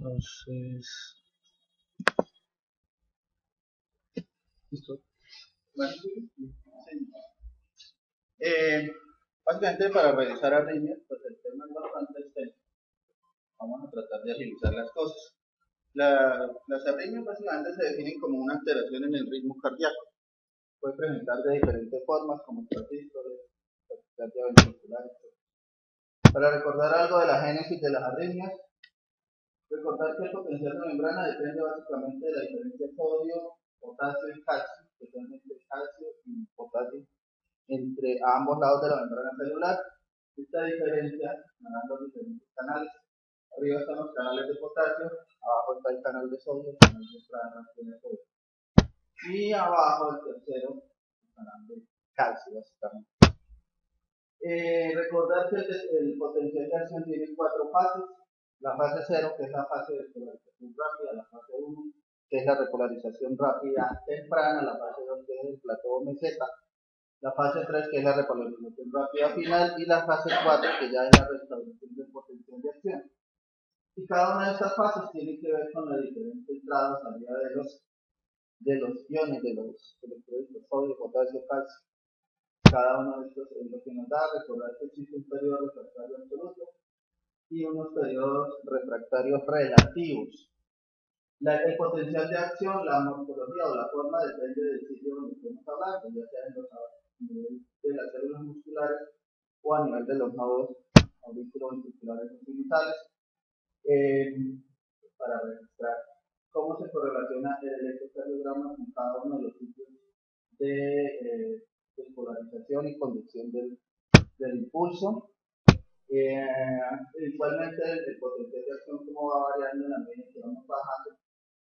Entonces, listo. Bueno, básicamente para realizar arritmias, pues el tema es bastante extenso. Vamos a tratar de agilizar las cosas. Las arritmias básicamente se definen como una alteración en el ritmo cardíaco. Puede presentar de diferentes formas, como taquístoles, taquicardia ventricular, etc. Para recordar algo de la génesis de las arritmias, recordar que el potencial de membrana depende básicamente de la diferencia sodio, potasio y calcio, especialmente calcio y potasio, entre ambos lados de la membrana celular. Esta diferencia dan los diferentes canales. Arriba están los canales de potasio, abajo está el canal de sodio, el canal de entrada de sodio. Y abajo el tercero, el canal de calcio, básicamente. Recordar que el potencial de acción tiene 4 fases. La fase 0, que es la fase de polarización rápida, la fase 1, que es la repolarización rápida temprana, la fase 2, que es el plató meseta, la fase 3, que es la repolarización rápida final, y la fase 4, que ya es la restauración del potencial de acción. Y cada una de estas fases tiene que ver con la diferente entrada o salida de los iones, de los electrolitos, sodio, potasio, calcio. Cada uno de estos es lo que nos da. Recordar que existe un periodo refractario absoluto y unos periodos refractarios relativos. El potencial de acción, la morfología o la forma depende del sitio donde estemos hablando, ya sea a nivel de las células musculares o a nivel de los nodos auriculoventriculares o genitales, para registrar cómo se correlaciona el electrocardiograma con cada uno de los sitios de polarización y conducción del impulso. Igualmente el potencial de acción como va variando en la medida que vamos bajando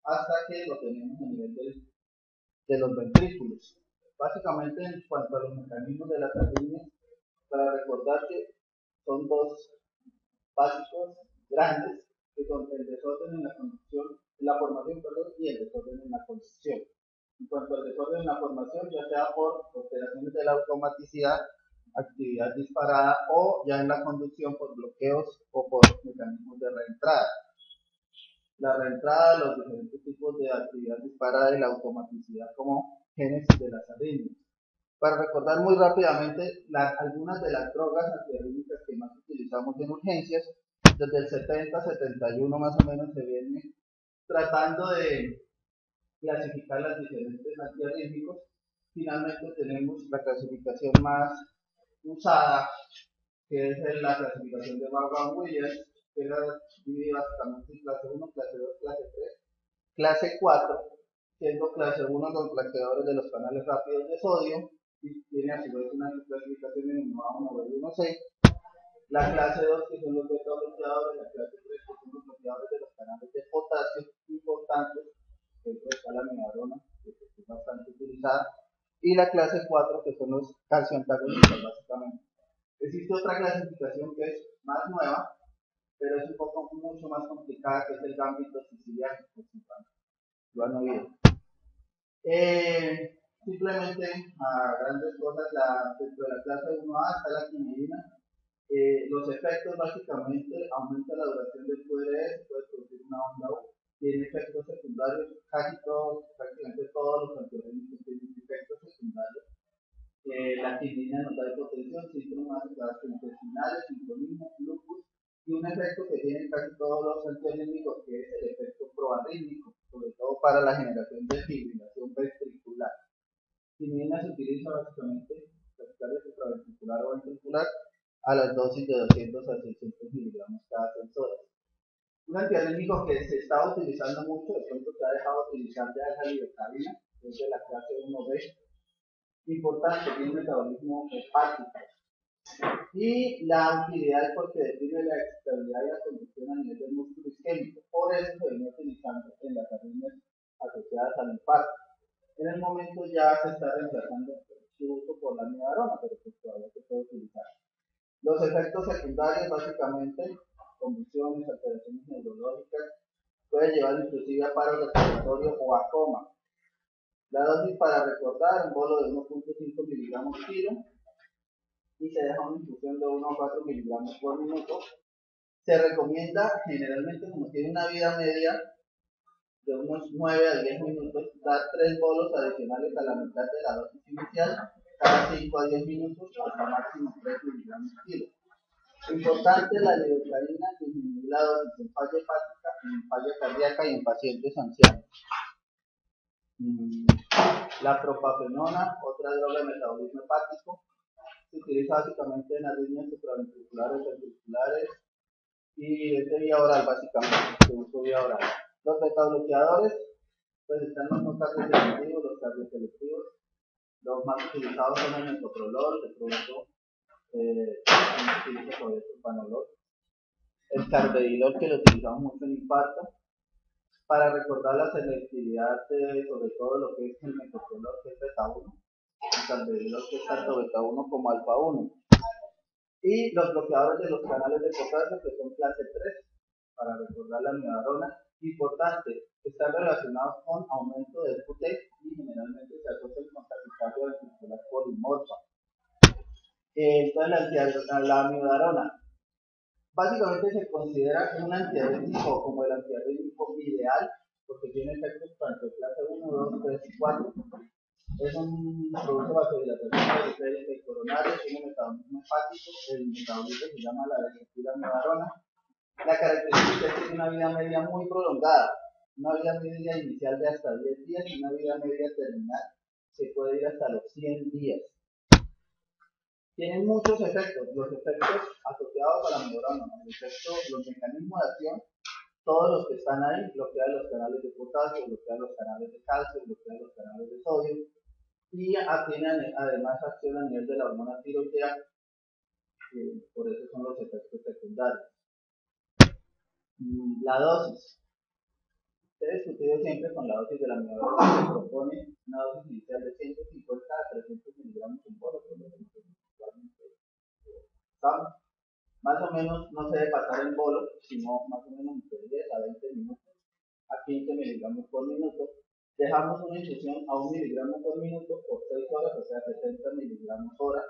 hasta que lo tenemos a nivel de los ventrículos. Básicamente en cuanto a los mecanismos de la arritmia, para recordar que son dos básicos grandes, que son el desorden en la conducción, la formación, perdón, y el desorden en la conducción. En cuanto al desorden en la formación, ya sea por alteraciones de la automaticidad, actividad disparada, o ya en la conducción por bloqueos o por mecanismos de reentrada. La reentrada, los diferentes tipos de actividad disparada y la automaticidad como génesis de las arritmias. Para recordar muy rápidamente algunas de las drogas antiarrítmicas que más utilizamos en urgencias, desde el 70-71 más o menos se viene tratando de clasificar las diferentes antiarrítmicos. Finalmente tenemos la clasificación más usada, que es la clasificación de Vaughan-Williams, que la divide básicamente en clase 1, clase 2, clase 3, clase 4, siendo clase 1 los bloqueadores de los canales rápidos de sodio, y tiene a su vez una clasificación en 1A1, B1, C. La clase 2, que son los beta bloqueadores, la clase 3, que son los bloqueadores de los canales de potasio importantes, que está la midarona, que es bastante utilizada, y la clase 4, que son los calcioantagonistas, básicamente. Existe otra clasificación que es más nueva, pero es un poco mucho más complicada, que es el gambito siciliano, lo han oído. Simplemente a grandes cosas, dentro de la clase 1A está la quinidina. Los efectos básicamente aumenta la duración del QRS, puede producir una onda U, tiene efectos secundarios, prácticamente todos los antiarrítmicos tienen efectos secundarios. La quinidina nos da hipotensión, síntomas gastrointestinales, sintonismo, lupus, y un efecto que tienen casi todos los antiarrítmicos, que es el efecto proarrítmico, sobre todo para la generación de fibrilación ventricular. Quinidina se utiliza básicamente en taquicardia supraventricular o ventricular a las dosis de 200 a 600 miligramos cada 6 horas. Un antiarrítmico que se está utilizando mucho, de pronto se ha dejado de utilizar ya es la lidocaína, que es de la clase 1B, importante, tiene un metabolismo hepático. Y la utilidad es porque deprime la excitabilidad y la conducción a nivel del músculo isquémico. Por eso se viene utilizando en las arritmias asociadas al infarto. En el momento ya se está reemplazando su uso por la midarona, pero pues todavía se puede utilizar. Los efectos secundarios, básicamente, convulsiones, alteraciones neurológicas, puede llevar inclusive a paro respiratorio o a coma. La dosis para recordar, un bolo de 1.5 miligramos kilo, y se deja una infusión de 1 a 4 miligramos por minuto. Se recomienda generalmente, como tiene una vida media de unos 9 a 10 minutos, dar 3 bolos adicionales a la mitad de la dosis inicial, cada 5 a 10 minutos, hasta máximo 3 miligramos kilo. Importante, la lidocaína disminuye la dosis en falla hepática, en falla cardíaca y en pacientes ancianos. La propafenona, otra droga de metabolismo hepático, se utiliza básicamente en arritmias supraventriculares, ventriculares y es de vía oral, básicamente, de uso vía oral. Los betabloqueadores, pues están los cardioselectivos, los cardioselectivos. Los más utilizados son el metoprolol, de pronto, se utiliza sobre el propanolol. El carvedilol, que lo utilizamos mucho en infarto, para recordar la selectividad de, sobre todo, lo que es el metoprolol, que es beta 1, el carvedilol, que es tanto beta 1 como alfa 1. Y los bloqueadores de los canales de potasio, que son clase 3, para recordar la amiodarona. Importante, están relacionados con aumento del QT y generalmente se asocian con taquicardia ventricular polimorfa. Entonces, la amiodarona básicamente se considera un antiarrítmico como el antiarrítmico ideal, porque tiene efectos tanto de clase 1, 2, 3 y 4. Es un producto vasodilatación periférica y coronaria, tiene metabolismo hepático, el metabolito se llama la desoxilamiodarona. La característica es que tiene una vida media muy prolongada, una vida media inicial de hasta 10 días y una vida media terminal que puede ir hasta los 100 días. Tienen muchos efectos, los efectos asociados a la amiodarona, los mecanismos de acción, todos los que están ahí, bloquean los canales de potasio, bloquean los canales de calcio, bloquean los canales de sodio y tienen además acción a nivel de la hormona tiroidea, por eso son los efectos secundarios. La dosis. Se ha discutido siempre con la dosis de la amiodarona, se propone una dosis inicial de 150 a 300 miligramos en bolo, más o menos no se debe pasar en bolo, sino más o menos entre 10 a 20 minutos, a 15 miligramos por minuto. Dejamos una infusión a 1 miligramo por minuto por 6 horas, o sea 70 miligramos hora,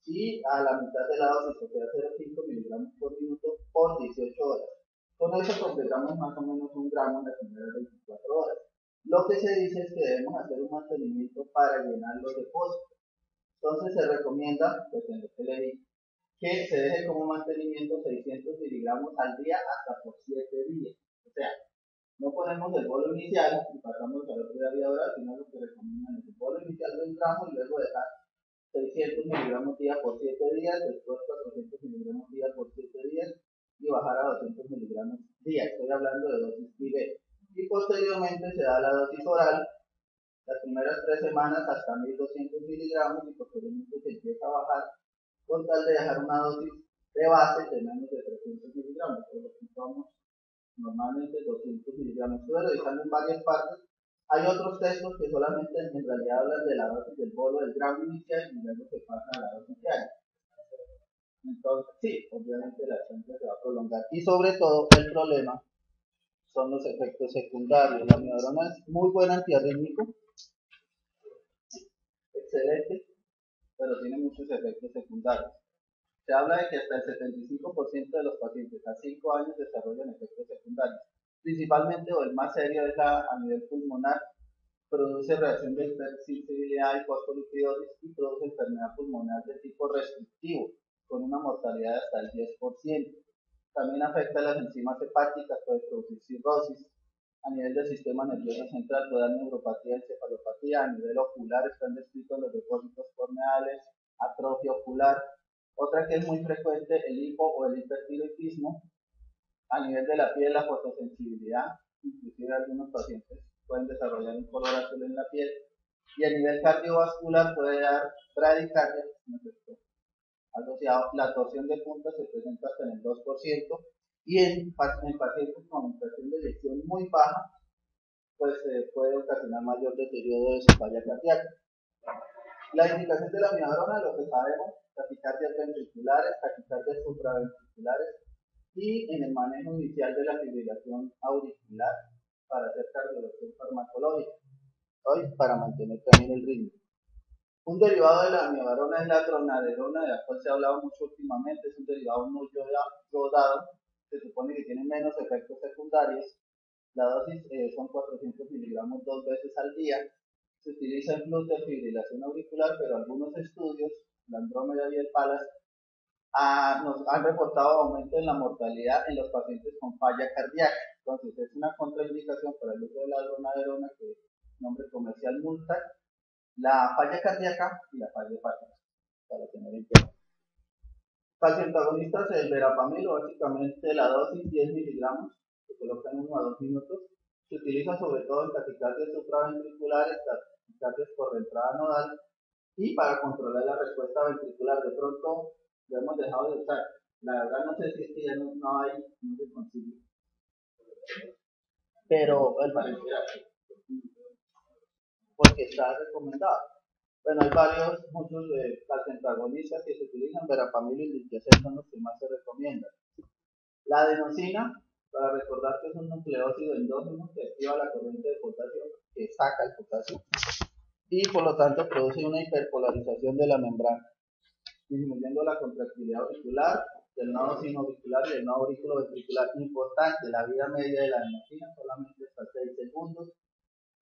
y a la mitad de la dosis, o sea 0,5 miligramos por minuto por 18 horas. Con eso completamos más o menos 1 gramo en las primeras 24 horas. Lo que se dice es que debemos hacer un mantenimiento para llenar los depósitos. Entonces se recomienda, pues en lo que le di, que se deje como mantenimiento 600 miligramos al día hasta por 7 días. O sea, no ponemos el bolo inicial y pasamos a la otra vía oral, sino lo que recomiendan es el bolo inicial de 1 gramo y luego dejar 600 miligramos día por 7 días, después 400 miligramos día por 7 días y bajar a 200 miligramos día. Estoy hablando de dosis IV. Y posteriormente se da la dosis oral, las primeras 3 semanas hasta 1200 miligramos y posteriormente se empieza a bajar con tal de dejar una dosis de base de menos de 300 miligramos, por lo que somos normalmente 200 miligramos. Estuve revisando en varias partes. Hay otros textos que solamente en realidad hablan de la dosis del bolo del gramo inicial y luego se pasa a la dosis diaria. Entonces, sí, obviamente la acción se va a prolongar. Y sobre todo, el problema son los efectos secundarios. La amiodarona es muy buen antiarrítmico, excelente, pero tiene muchos efectos secundarios. Se habla de que hasta el 75% de los pacientes a 5 años desarrollan efectos secundarios. Principalmente, o el más serio es a nivel pulmonar, produce reacción de hipersensibilidad y fosfolipidiosis y produce enfermedad pulmonar de tipo restrictivo, con una mortalidad de hasta el 10%. También afecta a las enzimas hepáticas, puede producir cirrosis. A nivel del sistema nervioso central puede dar neuropatía, encefalopatía. A nivel ocular están descritos los depósitos corneales, atrofia ocular. Otra que es muy frecuente, el hipo o el hipertiroidismo. A nivel de la piel, la fotosensibilidad, inclusive algunos pacientes pueden desarrollar un color azul en la piel. Y a nivel cardiovascular puede dar bradicardia, asociado. La torsión de punta se presenta hasta en el 2%, y en pacientes con presión de eyección muy baja, pues puede ocasionar mayor deterioro de su falla cardíaca. La indicación de la amiodarona, lo que sabemos, taquicardias ventriculares, taquicardias supraventriculares, y en el manejo inicial de la fibrilación auricular para hacer cardiología farmacológica, hoy para mantener también el ritmo. Un derivado de la amiodarona es la dronadarona, de la cual se ha hablado mucho últimamente. Es un derivado no yodado se supone que tienen menos efectos secundarios. La dosis son 400 miligramos 2 veces al día. Se utiliza en flux de fibrilación auricular, pero algunos estudios, la Andrómeda y el Pallas, nos han reportado aumento en la mortalidad en los pacientes con falla cardíaca. Entonces, es una contraindicación para el uso de la dronaderona, que es nombre comercial Multac, la falla cardíaca y la falla hepática, para tener en cuenta. Calcioantagonistas, el verapamil, básicamente la dosis 10 miligramos, se coloca en 1 a 2 minutos. Se utiliza sobre todo en taquicardias supraventriculares, taquicardias por entrada nodal y para controlar la respuesta ventricular. De pronto lo hemos dejado de usar. La verdad no sé si es que ya no hay, no se consigue. Pero el porque está recomendado. Bueno, hay muchos calcioantagonistas que se utilizan, verapamil y lipiocel son los que más se recomiendan. La adenosina, para recordar que es un nucleósido endógeno que activa la corriente de potasio, que saca el potasio, y por lo tanto produce una hiperpolarización de la membrana, disminuyendo la contractilidad auricular del nodo sinoauricular y del nodo auriculoventricular. Importante, la vida media de la adenosina solamente hasta 6 segundos.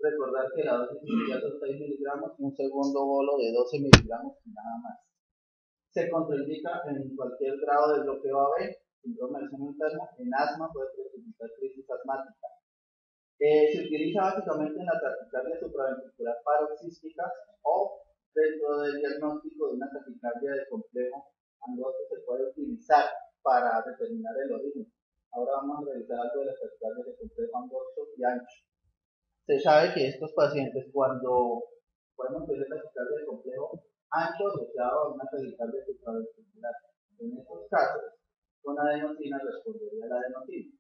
Recordar que la dosis inicial son 6 miligramos y un segundo bolo de 12 miligramos y nada más. Se contraindica en cualquier grado de bloqueo AB, síndrome del seno interno, en asma puede presentar crisis asmática. Se utiliza básicamente en la taquicardia supraventricular paroxística o dentro del diagnóstico de una taquicardia de complejo angosto se puede utilizar para determinar el origen. Ahora vamos a revisar algo de las taquicardias de complejo angosto y ancho. Se sabe que estos pacientes, cuando podemos tener taquicardia de complejo ancho asociado a una taquicardia supraventricular, en estos casos, con adenosina respondería a la adenosina.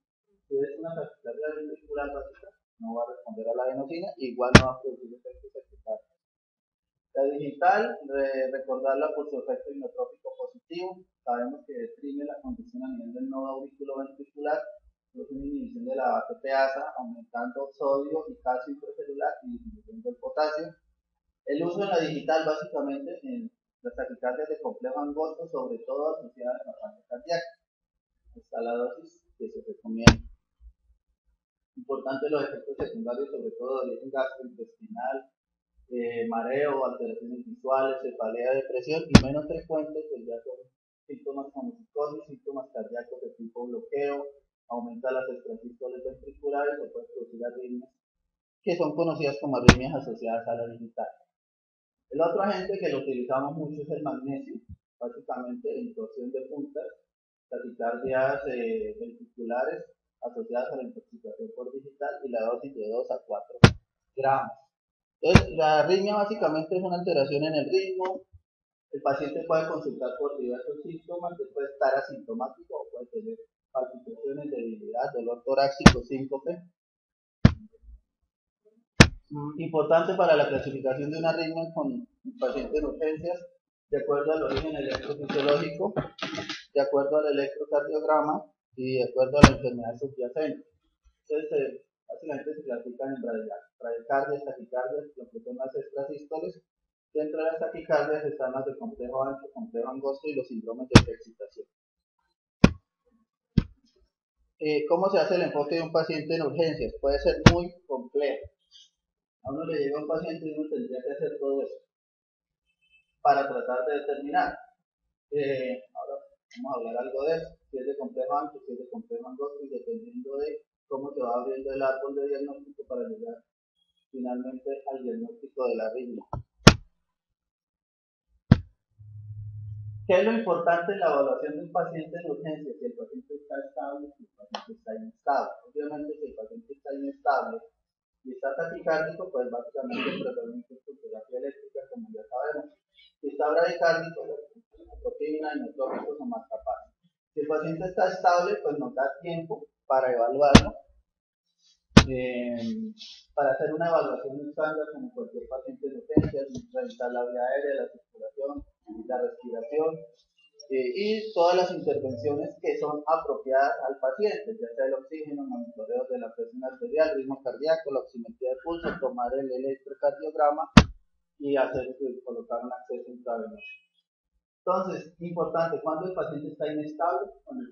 Si es una taquicardia ventricular básica, no va a responder a la adenosina, igual no va a producir efectos secundarios. La digital, recordarla por su efecto inotrópico positivo. Sabemos que deprime la condición a nivel del nodo auriculoventricular, produce una inhibición de la ATPasa, aumentando sodio y calcio intracelular y disminuyendo el potasio. El uso en la digital básicamente en las taquicardias de complejo angosto, sobre todo asociadas a la falla cardíaca. Está la dosis que se recomienda. Importante los efectos secundarios, sobre todo de origen gastrointestinal, mareo, alteraciones visuales, cefalea, depresión, y menos frecuentes pues ya son síntomas como psicosis, síntomas cardíacos de tipo bloqueo, aumenta las extrasístoles ventriculares o puede producir arritmias que son conocidas como arritmias asociadas a la digital. El otro agente que lo utilizamos mucho es el magnesio, básicamente en torsión de puntas, taquicardias ventriculares asociadas a la intoxicación por digital y la dosis de 2 a 4 gramos. Entonces, la arritmia básicamente es una alteración en el ritmo. El paciente puede consultar por diversos síntomas, puede estar asintomático o puede tener palpitaciones, debilidad, dolor torácico, síncope. Importante para la clasificación de una arritmia con un paciente en urgencias, de acuerdo al origen electrofisiológico, de acuerdo al electrocardiograma y de acuerdo a la enfermedad subyacente. Entonces, básicamente se clasifican en bradicardias, taquicardias, lo que son las extrasístoles. Dentro de las taquicardias están las de complejo ancho, complejo angosto y los síndromes de preexcitación. ¿Cómo se hace el enfoque de un paciente en urgencias? Puede ser muy complejo. A uno le llega un paciente y uno tendría que hacer todo eso para tratar de determinar. Ahora vamos a hablar algo de eso. Si es de complejo ancho, si es de complejo angosto, y dependiendo de cómo se va abriendo el árbol de diagnóstico para llegar finalmente al diagnóstico de la arritmia. ¿Qué es lo importante en la evaluación de un paciente en urgencia? Si el paciente está estable, si el paciente está inestable. Obviamente, si el paciente está inestable y está taquicárdico, pues básicamente preferimos con terapia eléctrica, como ya sabemos. Si está bradicárdico, pues proteína, inotrópicos o más capaces. Si el paciente está estable, pues nos da tiempo para evaluarlo, para hacer una evaluación estándar como cualquier paciente en urgencias, revisar la vía aérea, la circulación, la respiración y todas las intervenciones que son apropiadas al paciente, ya sea el oxígeno, monitoreo de la presión arterial, ritmo cardíaco, la oximetría de pulso, tomar el electrocardiograma y colocar un acceso intravenoso. Entonces, importante, cuando el paciente está inestable, cuando el